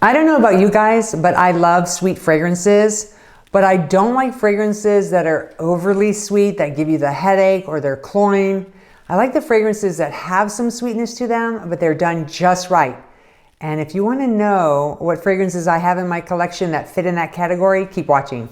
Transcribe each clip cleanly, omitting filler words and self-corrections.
I don't know about you guys, but I love sweet fragrances, but I don't like fragrances that are overly sweet, that give you the headache or they're cloying. I like the fragrances that have some sweetness to them, but they're done just right. And if you want to know what fragrances I have in my collection that fit in that category, keep watching.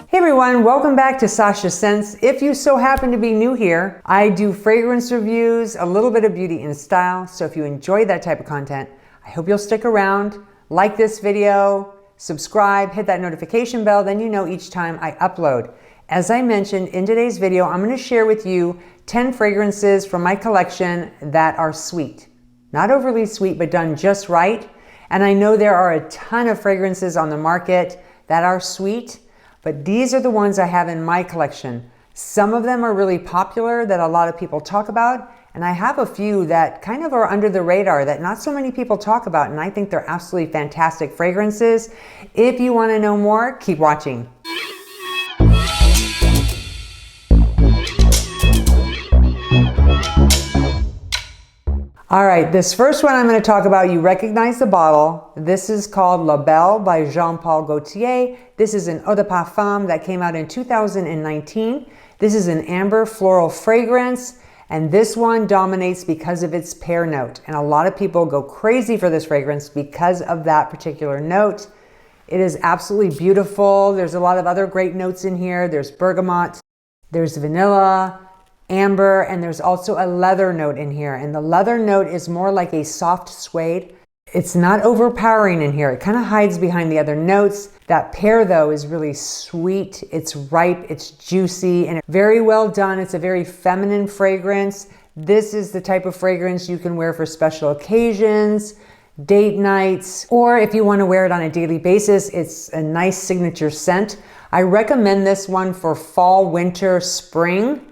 Hey everyone, welcome back to Sasha Scents. If you so happen to be new here, I do fragrance reviews, a little bit of beauty and style. So if you enjoy that type of content, I hope you'll stick around, like this video, subscribe, hit that notification bell, then you know each time I upload. As I mentioned in today's video, I'm going to share with you 10 fragrances from my collection that are sweet. Not overly sweet, but done just right. And I know there are a ton of fragrances on the market that are sweet, but these are the ones I have in my collection. Some of them are really popular that a lot of people talk about, and I have a few that kind of are under the radar that not so many people talk about, and I think they're absolutely fantastic fragrances. If you want to know more, keep watching. All right, this first one I'm going to talk about, you recognize the bottle. This is called Labelle by Jean-Paul Gaultier. This is an Oripaffam that came out in 2019. This is an amber floral fragrance, and this one dominates because of its pear note. And a lot of people go crazy for this fragrance because of that particular note. It is absolutely beautiful. There's a lot of other great notes in here. There's bergamot, there's vanilla, amber, and there's also a leather note in here. And the leather note is more like a soft suede. It's not overpowering in here. It kind of hides behind the other notes. That pear though is really sweet. It's ripe, it's juicy, and very well done. It's a very feminine fragrance. This is the type of fragrance you can wear for special occasions, date nights, or if you want to wear it on a daily basis. It's a nice signature scent. I recommend this one for fall, winter, spring.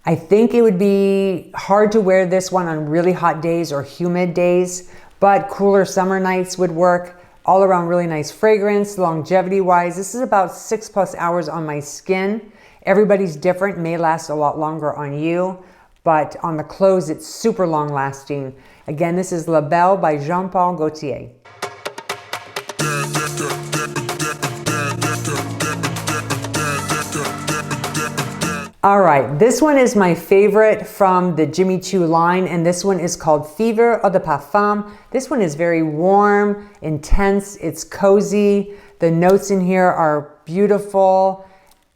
I think it would be hard to wear this one on really hot days or humid days, but cooler summer nights would work. All around really nice fragrance. Longevity wise, this is about 6+ hours on my skin. Everybody's different, may last a lot longer on you, but on the clothes it's super long lasting. Again, this is Labelle by Jean-Paul Gaultier. All right, this one is my favorite from the Jimmy Choo line, and this one is called Fever Eau de Parfum. This one is very warm, intense, it's cozy. The notes in here are beautiful,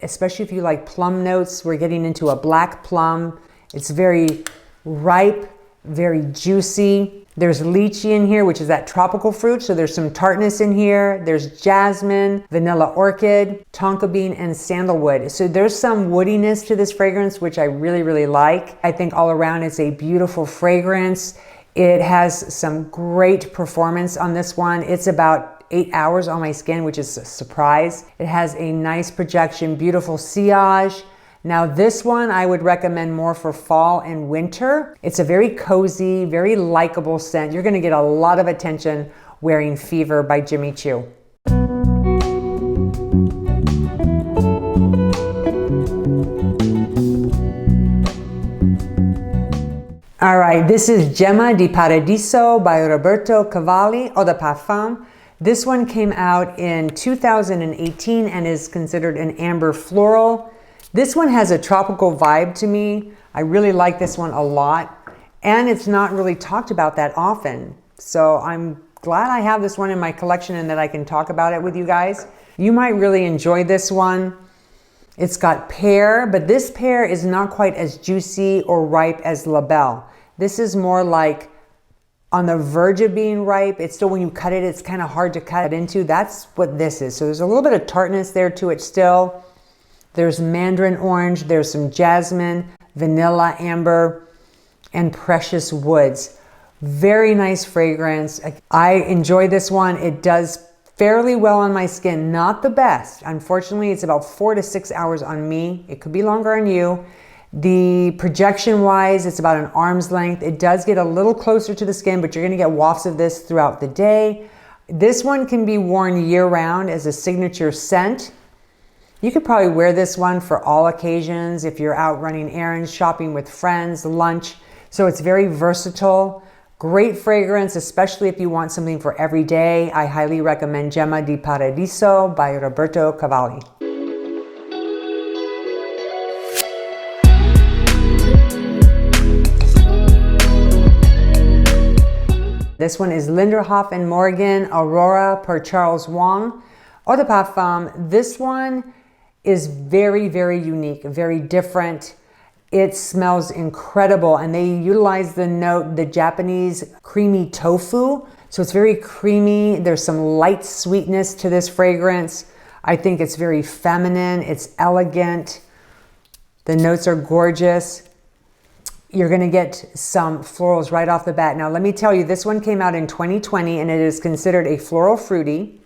especially if you like plum notes. We're getting into a black plum. It's very ripe, very juicy. There's lychee in here, which is that tropical fruit, so there's some tartness in here. There's jasmine, vanilla orchid, tonka bean, and sandalwood. So there's some woodiness to this fragrance, which I really, really like. I think all around it's a beautiful fragrance. It has some great performance on this one. It's about 8 hours on my skin, which is a surprise. It has a nice projection, beautiful sillage. Now this one I would recommend more for fall and winter. It's a very cozy, very likable scent. You're gonna get a lot of attention wearing Fever by Jimmy Choo. All right, this is Gemma di Paradiso by Roberto Cavalli, Eau de Parfum. This one came out in 2018 and is considered an amber floral. This one has a tropical vibe to me. I really like this one a lot, and it's not really talked about that often. So I'm glad I have this one in my collection and that I can talk about it with you guys. You might really enjoy this one. It's got pear, but this pear is not quite as juicy or ripe as Labelle. This is more like on the verge of being ripe. It's still, when you cut it, it's kind of hard to cut into. That's what this is. So there's a little bit of tartness there to it still. There's mandarin orange, there's some jasmine, vanilla, amber, and precious woods. Very nice fragrance. I enjoy this one. It does fairly well on my skin. Not the best. Unfortunately, it's about 4 to 6 hours on me. It could be longer on you. The projection wise, it's about an arm's length. It does get a little closer to the skin, but you're gonna get wafts of this throughout the day. This one can be worn year round as a signature scent. You could probably wear this one for all occasions if you're out running errands, shopping with friends, lunch. So it's very versatile. Great fragrance, especially if you want something for every day. I highly recommend Gemma di Paradiso by Roberto Cavalli. This one is Linderhof & Morgan Aurora per Charles Wang. Eau de Parfum. This one is very, very unique, very different. It smells incredible, and they utilize the Japanese creamy tofu. So it's very creamy. There's some light sweetness to this fragrance. I think it's very feminine. It's elegant. The notes are gorgeous. You're gonna get some florals right off the bat. Now, let me tell you, this one came out in 2020, and it is considered a floral fruity.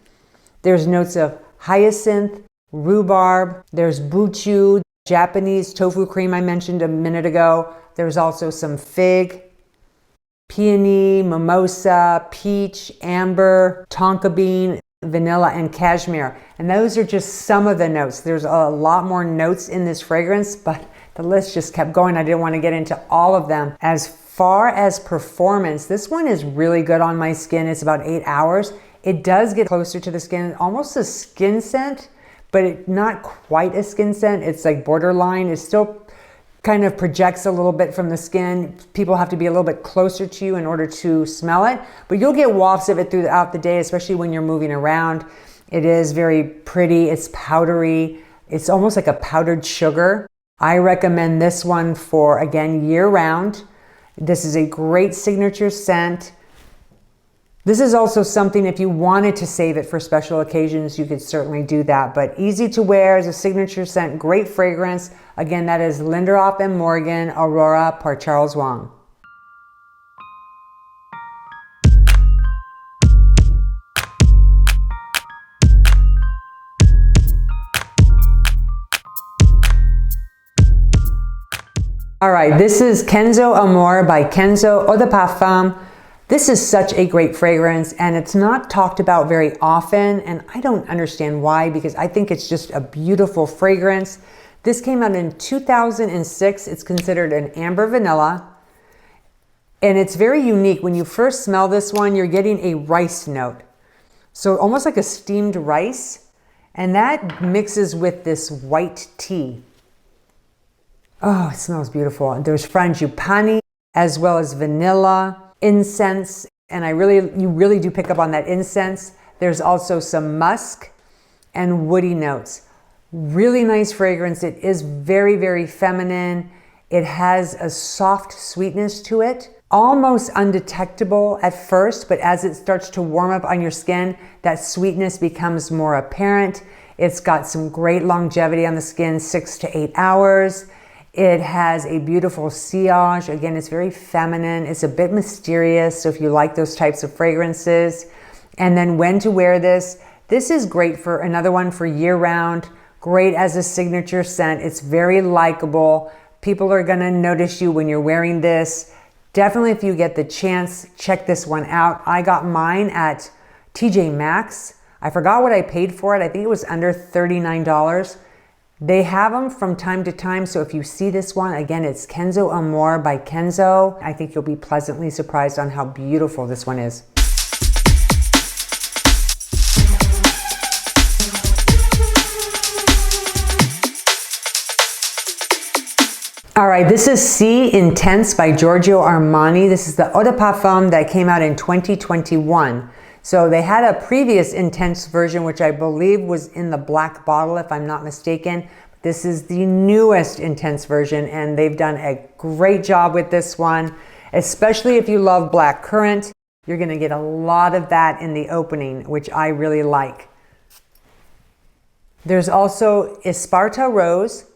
There's notes of hyacinth, rhubarb, there's buchu, Japanese tofu cream I mentioned a minute ago. There's also some fig, peony, mimosa, peach, amber, tonka bean, vanilla, and cashmere. And those are just some of the notes. There's a lot more notes in this fragrance, but the list just kept going. I didn't want to get into all of them. As far as performance, this one is really good on my skin. It's about 8 hours. It does get closer to the skin, almost a skin scent, but not quite a skin scent. It's like borderline. It still kind of projects a little bit from the skin. People have to be a little bit closer to you in order to smell it, but you'll get wafts of it throughout the day, especially when you're moving around. It is very pretty. It's powdery. It's almost like a powdered sugar. I recommend this one for, again, year round. This is a great signature scent. This is also something, if you wanted to save it for special occasions, you could certainly do that. But easy to wear as a signature scent, great fragrance. Again, that is Linderhof & Morgan Aurora par Charles Wang. All right, this is Kenzo Amore by Kenzo Eau de Parfum. This is such a great fragrance, and it's not talked about very often, and I don't understand why, because I think it's just a beautiful fragrance. This came out in 2006. It's considered an amber vanilla, and it's very unique. When you first smell this one, you're getting a rice note. So almost like a steamed rice, and that mixes with this white tea. Oh, it smells beautiful. There's frangipani as well as vanilla, incense, and you really do pick up on that incense. There's also some musk and woody notes. Really nice fragrance. It is very, very feminine. It has a soft sweetness to it, almost undetectable at first, but as it starts to warm up on your skin, that sweetness becomes more apparent. It's got some great longevity on the skin, 6 to 8 hours. It has a beautiful sillage. Again, it's very feminine. It's a bit mysterious, so if you like those types of fragrances. And then when to wear this. This is great for another one for year-round. Great as a signature scent. It's very likable. People are gonna notice you when you're wearing this. Definitely, if you get the chance, check this one out. I got mine at TJ Maxx. I forgot what I paid for it. I think it was under $39. They have them from time to time, so if you see this one, again, it's Kenzo Amore by Kenzo. I think you'll be pleasantly surprised on how beautiful this one is. All right, this is C Intense by Giorgio Armani. This is the Eau de Parfum that came out in 2021. So they had a previous Intense version, which I believe was in the black bottle, if I'm not mistaken. This is the newest Intense version, and they've done a great job with this one, especially if you love black currant. You're gonna get a lot of that in the opening, which I really like. There's also Esparta Rose,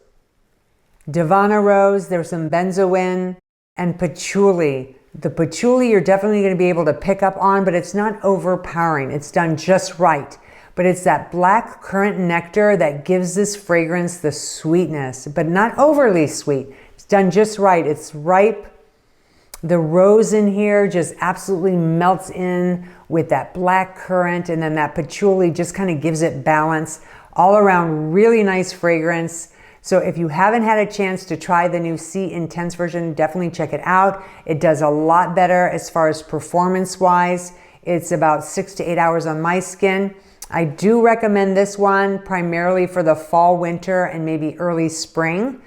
Divana Rose, there's some benzoin, and patchouli. The patchouli you're definitely going to be able to pick up on, but it's not overpowering. It's done just right. But it's that black currant nectar that gives this fragrance the sweetness, but not overly sweet. It's done just right. It's ripe. The rose in here just absolutely melts in with that black currant, and then that patchouli just kind of gives it balance. All around really nice fragrance. So if you haven't had a chance to try the new C Intense version, definitely check it out. It does a lot better as far as performance wise. It's about 6 to 8 hours on my skin. I do recommend this one primarily for the fall, winter, and maybe early spring.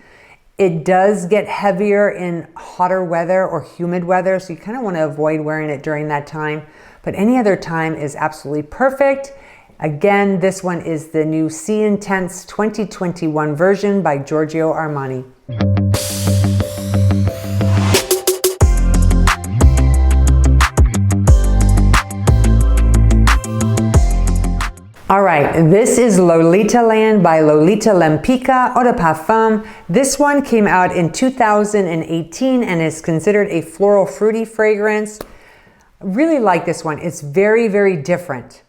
It does get heavier in hotter weather or humid weather, so you kind of want to avoid wearing it during that time. But any other time is absolutely perfect. Again, this one is the new C Intense 2021 version by Giorgio Armani. All right, this is Lolita Land by Lolita Lampika Oripaffam. This one came out in 2018 and is considered a floral fruity fragrance. Really like this one. It's very, very different.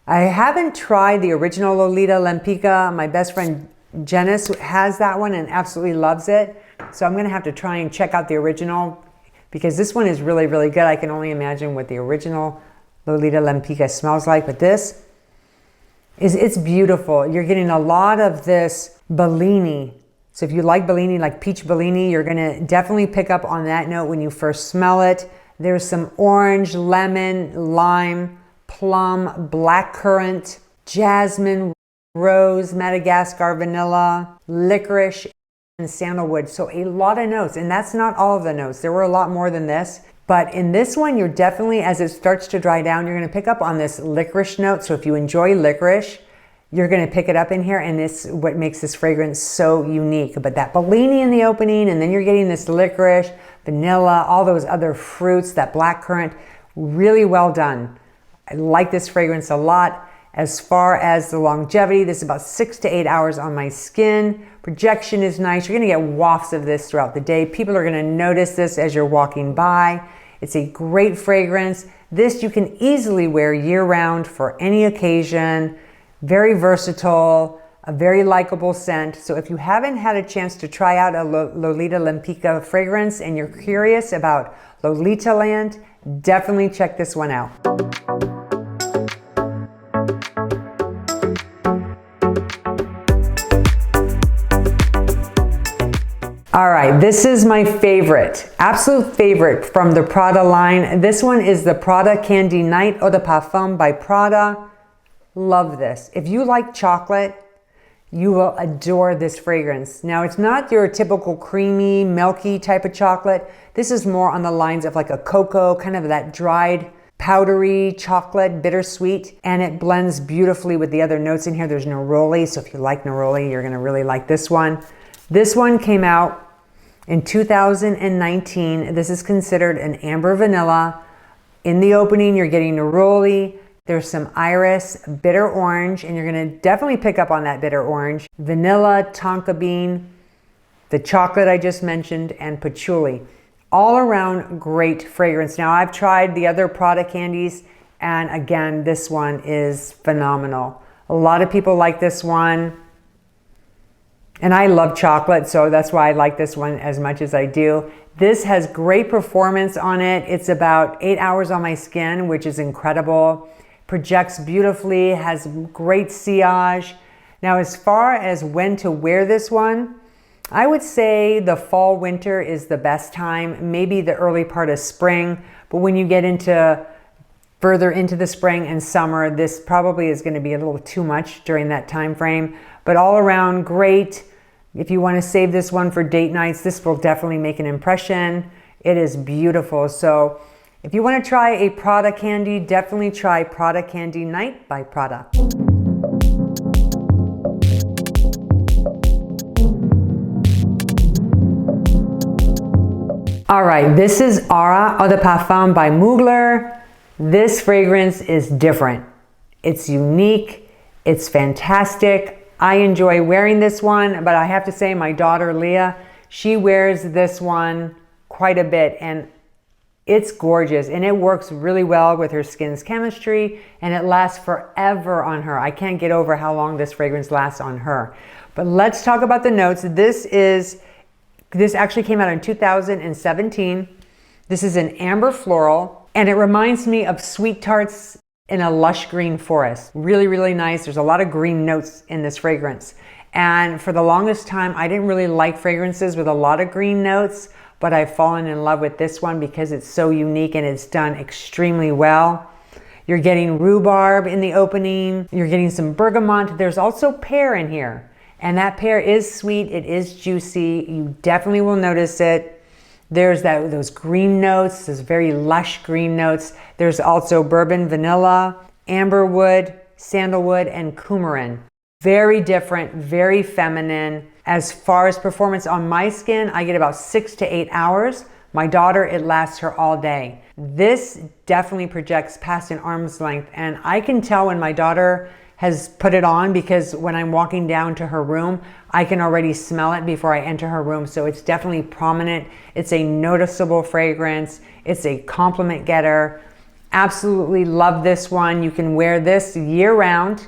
I haven't tried the original Lolita Lampika. My best friend Janice has that one and absolutely loves it. So I'm gonna have to try and check out the original because this one is really, really good. I can only imagine what the original Lolita Lampika smells like, but this it's beautiful. You're getting a lot of this Bellini. So if you like Bellini, like peach Bellini, you're gonna definitely pick up on that note when you first smell it. There's some orange, lemon, lime, plum, blackcurrant, jasmine, rose, Madagascar vanilla, licorice, and sandalwood. So a lot of notes, and that's not all of the notes. There were a lot more than this. But in this one, you're definitely, as it starts to dry down, you're gonna pick up on this licorice note. So if you enjoy licorice, you're gonna pick it up in here, and this what makes this fragrance so unique. But that Bellini in the opening, and then you're getting this licorice, vanilla, all those other fruits, that blackcurrant, really well done. I like this fragrance a lot. As far as the longevity, this is about 6 to 8 hours on my skin. Projection is nice. You're gonna get wafts of this throughout the day. People are gonna notice this as you're walking by. It's a great fragrance. This you can easily wear year round for any occasion. Very versatile, a very likable scent. So if you haven't had a chance to try out a Lolita Lampika fragrance and you're curious about Lolita Land, definitely check this one out. All right, this is my favorite, absolute favorite from the Prada line. This one is the Prada Candy Night Eau de Parfum by Prada. Love this. If you like chocolate, you will adore this fragrance. Now, it's not your typical creamy, milky type of chocolate. This is more on the lines of like a cocoa, kind of that dried, powdery chocolate, bittersweet, and it blends beautifully with the other notes in here. There's neroli, so if you like neroli, you're gonna really like this one. This one came out in 2019. This is considered an amber vanilla. In the opening, you're getting neroli. There's some iris, bitter orange, and you're gonna definitely pick up on that bitter orange. Vanilla, tonka bean, the chocolate I just mentioned, and patchouli. All around great fragrance. Now, I've tried the other Prada candies, and again, this one is phenomenal. A lot of people like this one. And I love chocolate, so that's why I like this one as much as I do. This has great performance on it. It's about 8 hours on my skin, which is incredible. Projects beautifully, has great sillage. Now, as far as when to wear this one, I would say the fall, winter is the best time, maybe the early part of spring. But when you get into further into the spring and summer, this probably is gonna be a little too much during that time frame. But all around, great. If you want to save this one for date nights, this will definitely make an impression. It is beautiful. So if you want to try a Prada candy, definitely try Prada Candy Night by Prada. All right, this is Aura Eau de Parfum by Mugler. This fragrance is different. It's unique. It's fantastic. I enjoy wearing this one, but I have to say my daughter Leah, she wears this one quite a bit, and it's gorgeous, and it works really well with her skin's chemistry, and it lasts forever on her. I can't get over how long this fragrance lasts on her. But let's talk about the notes. This actually came out in 2017. This is an amber floral, and it reminds me of sweet tarts in a lush green forest. Really, really nice. There's a lot of green notes in this fragrance. And for the longest time, I didn't really like fragrances with a lot of green notes, but I've fallen in love with this one because it's so unique and it's done extremely well. You're getting rhubarb in the opening. You're getting some bergamot. There's also pear in here. And that pear is sweet. It is juicy. You definitely will notice it. There's those green notes, those very lush green notes. There's also bourbon, vanilla, amberwood, sandalwood, and coumarin. Very different, very feminine. As far as performance on my skin, I get about 6 to 8 hours. My daughter, it lasts her all day. This definitely projects past an arm's length, and I can tell when my daughter has put it on because when I'm walking down to her room, I can already smell it before I enter her room. So it's definitely prominent. It's a noticeable fragrance. It's a compliment getter. Absolutely love this one. You can wear this year round.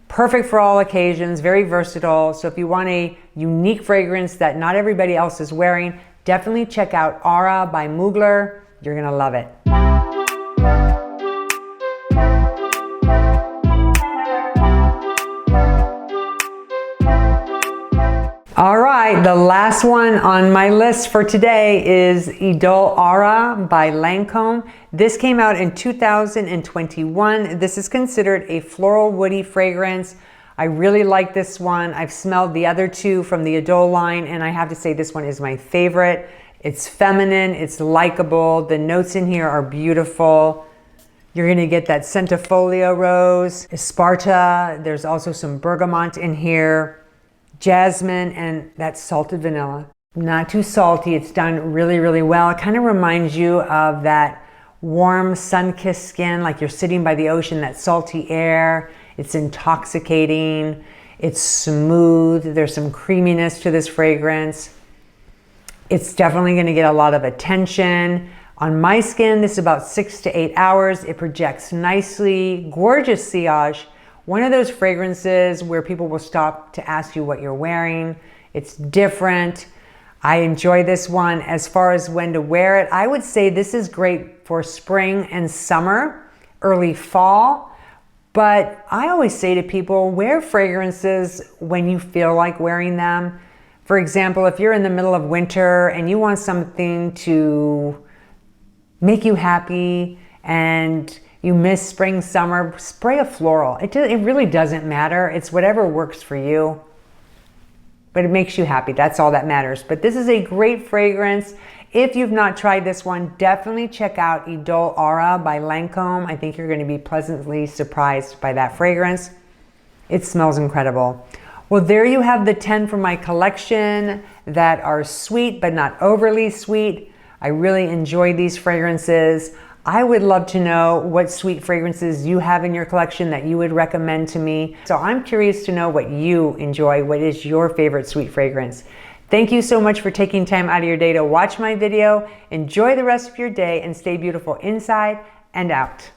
Perfect for all occasions, very versatile. So if you want a unique fragrance that not everybody else is wearing, definitely check out Aura by Mugler. You're gonna love it. All right, the last one on my list for today is Idole Aura by Lancome. This came out in 2021. This is considered a floral woody fragrance. I really like this one. I've smelled the other two from the Idole line, and I have to say this one is my favorite. It's feminine, it's likable. The notes in here are beautiful. You're gonna get that centifolio rose, Esparta. There's also some bergamot in here, jasmine, and that salted vanilla. Not too salty. It's done really, really well. It kind of reminds you of that warm sun-kissed skin, like you're sitting by the ocean, that salty air. It's intoxicating. It's smooth. There's some creaminess to this fragrance. It's definitely going to get a lot of attention. On my skin, this is about 6 to 8 hours. It projects nicely. Gorgeous sillage. One of those fragrances where people will stop to ask you what you're wearing. It's different. I enjoy this one. As far as when to wear it, I would say this is great for spring and summer, early fall. But I always say to people, wear fragrances when you feel like wearing them. For example, if you're in the middle of winter and you want something to make you happy and you miss spring, summer, spray a floral. It really doesn't matter. It's whatever works for you, but it makes you happy. That's all that matters. But this is a great fragrance. If you've not tried this one, definitely check out Idole Aura by Lancome. I think you're going to be pleasantly surprised by that fragrance. It smells incredible. Well, there you have the 10 from my collection that are sweet, but not overly sweet. I really enjoy these fragrances. I would love to know what sweet fragrances you have in your collection that you would recommend to me. So I'm curious to know what you enjoy. What is your favorite sweet fragrance? Thank you so much for taking time out of your day to watch my video. Enjoy the rest of your day and stay beautiful inside and out.